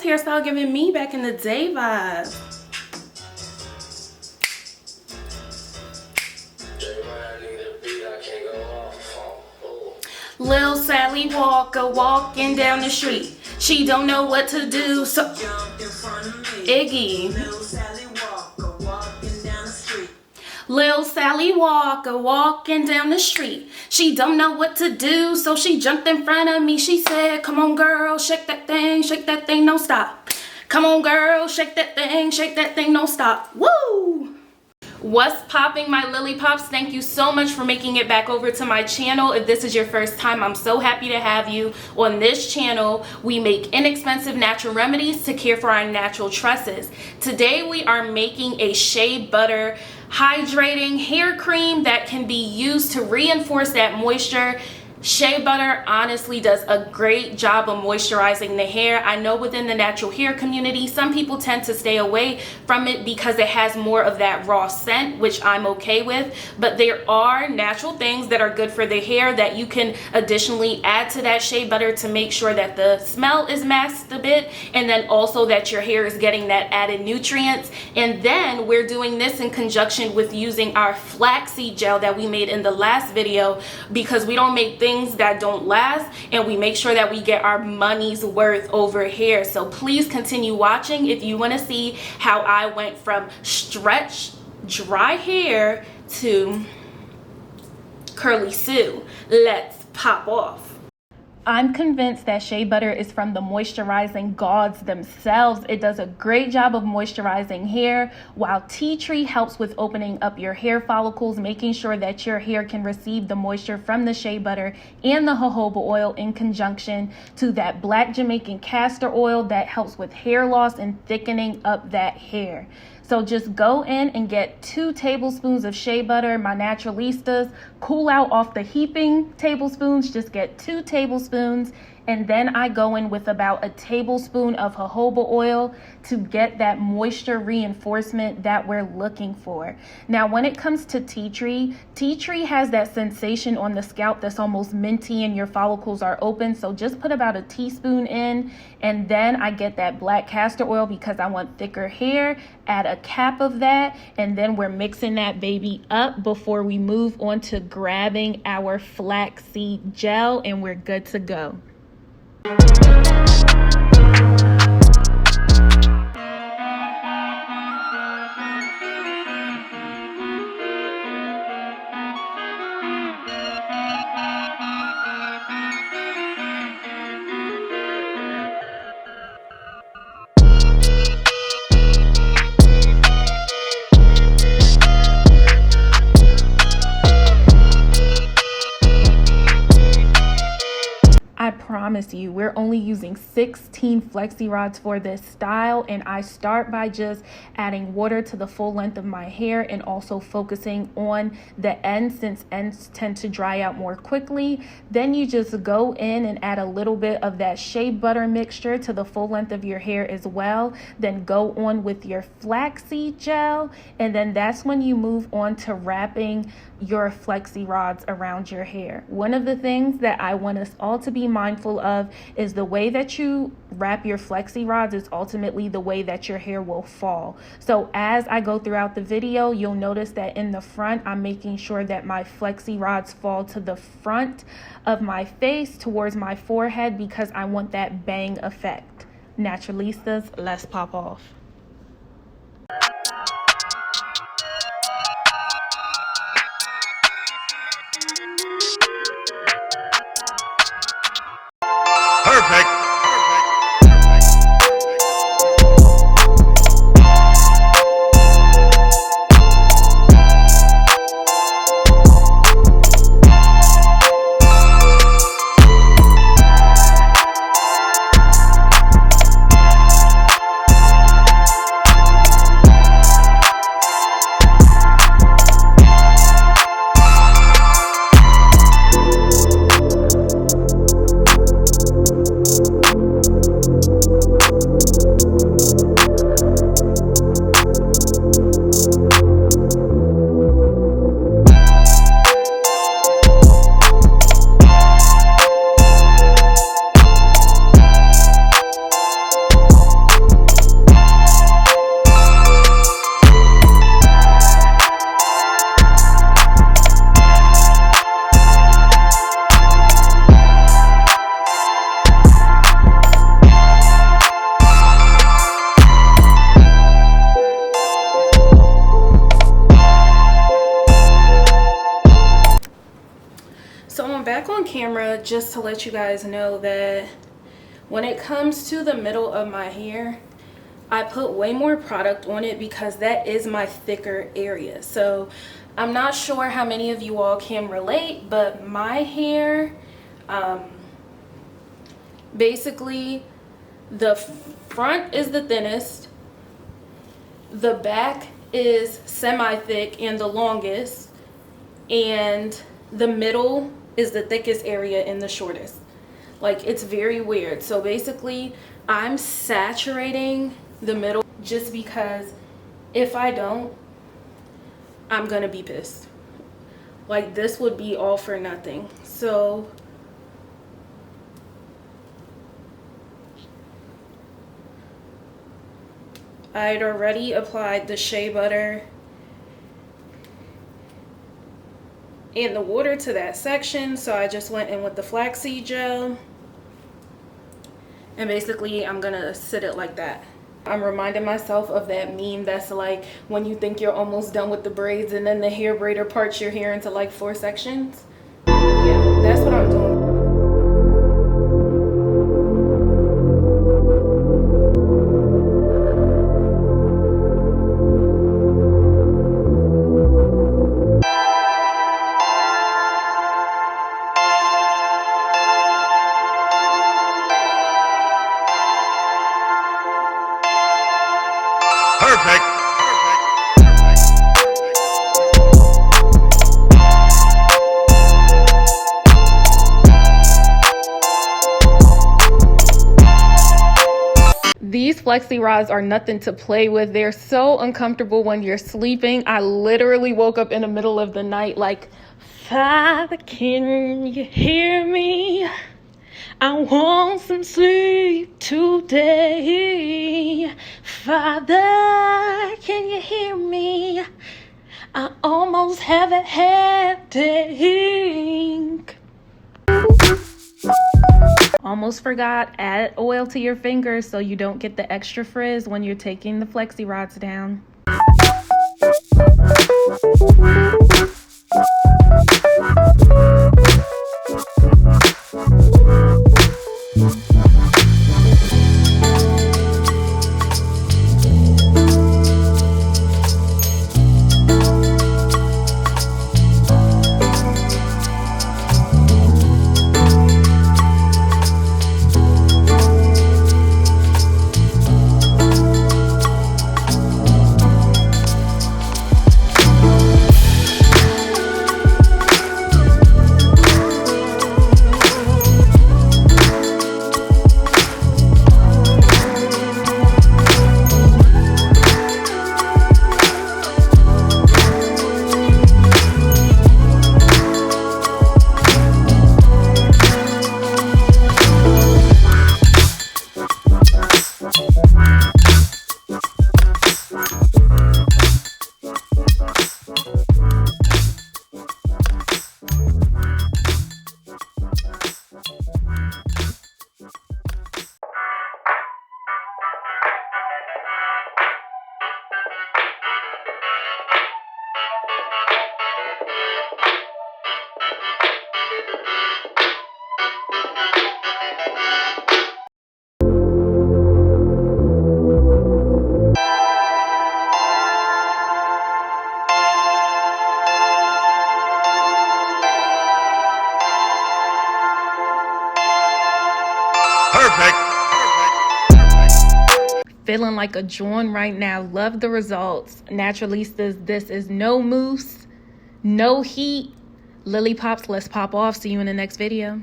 hairstyle giving me back in the day vibes. Lil Sally Walker walking down the street. She don't know what to do, so Iggy. Lil Sally Walker walking down the street. She don't know what to do, so she jumped in front of me. She said, come on girl, shake that thing, don't stop. Come on girl, shake that thing, don't stop. Woo! What's popping, my LillyPops? Thank you so much for making it back over to my channel. If this is your first time, I'm so happy to have you on this channel. We make inexpensive natural remedies to care for our natural tresses. Today we are making a shea butter hydrating hair cream that can be used to reinforce that moisture. Shea butter honestly does a great job of moisturizing the hair. I know within the natural hair community, some people tend to stay away from it because it has more of that raw scent, which I'm okay with. But there are natural things that are good for the hair that you can additionally add to that shea butter to make sure that the smell is masked a bit, and then also that your hair is getting that added nutrients. And then we're doing this in conjunction with using our flaxseed gel that we made in the last video, because we don't make things that don't last, and we make sure that we get our money's worth over here. So please continue watching if you want to see how I went from stretched dry hair to curly Sue. Let's pop off. I'm convinced that shea butter is from the moisturizing gods themselves. It does a great job of moisturizing hair, while tea tree helps with opening up your hair follicles, making sure that your hair can receive the moisture from the shea butter and the jojoba oil in conjunction to that black Jamaican castor oil that helps with hair loss and thickening up that hair. So just go in and get 2 tablespoons of shea butter, my naturalistas. Cool out off the heaping tablespoons, just get 2 tablespoons. And then I go in with about a tablespoon of jojoba oil to get that moisture reinforcement that we're looking for. Now, when it comes to tea tree has that sensation on the scalp that's almost minty and your follicles are open. So just put about a teaspoon in, and then I get that black castor oil because I want thicker hair. Add a cap of that, and then we're mixing that baby up before we move on to grabbing our flaxseed gel, and we're good to go. I promise you, we're only using 16 Flexi Rods for this style, and I start by just adding water to the full length of my hair and also focusing on the ends, since ends tend to dry out more quickly. Then you just go in and add a little bit of that shea butter mixture to the full length of your hair as well. Then go on with your flaxseed gel, and then that's when you move on to wrapping your Flexi Rods around your hair. One of the things that I want us all to be mindful of is the way that you wrap your Flexi Rods is ultimately the way that your hair will fall. So as I go throughout the video, you'll notice that in the front, I'm making sure that my Flexi Rods fall to the front of my face towards my forehead because I want that bang effect. Naturalistas, let's pop off. Perfect. I'm back on camera just to let you guys know that when it comes to the middle of my hair, I put way more product on it because that is my thicker area. So I'm not sure how many of you all can relate, but my hair, basically the front is the thinnest, the back is semi-thick and the longest, and the middle is the thickest area and the shortest. Like, it's very weird. So basically I'm saturating the middle just because if I don't, I'm gonna be pissed. Like, this would be all for nothing. So I'd already applied the shea butter and the water to that section, so I just went in with the flaxseed gel, and basically I'm gonna sit it like that. I'm reminding myself of that meme that's like when you think you're almost done with the braids and then the hair braider parts your hair into like 4 sections. Yeah, that's what I'm doing. Perfect. These Flexi Rods are nothing to play with. They're so uncomfortable when you're sleeping. I literally woke up in the middle of the night like, Father, can you hear me? I want some sleep today. Father, can you hear me? I almost have a headache. Almost forgot, add oil to your fingers so you don't get the extra frizz when you're taking the Flexi Rods down. Perfect. Feeling like a joint right now. Love the results. Naturalistas, this is no mousse, no heat. LillyPops, let's pop off. See you in the next video.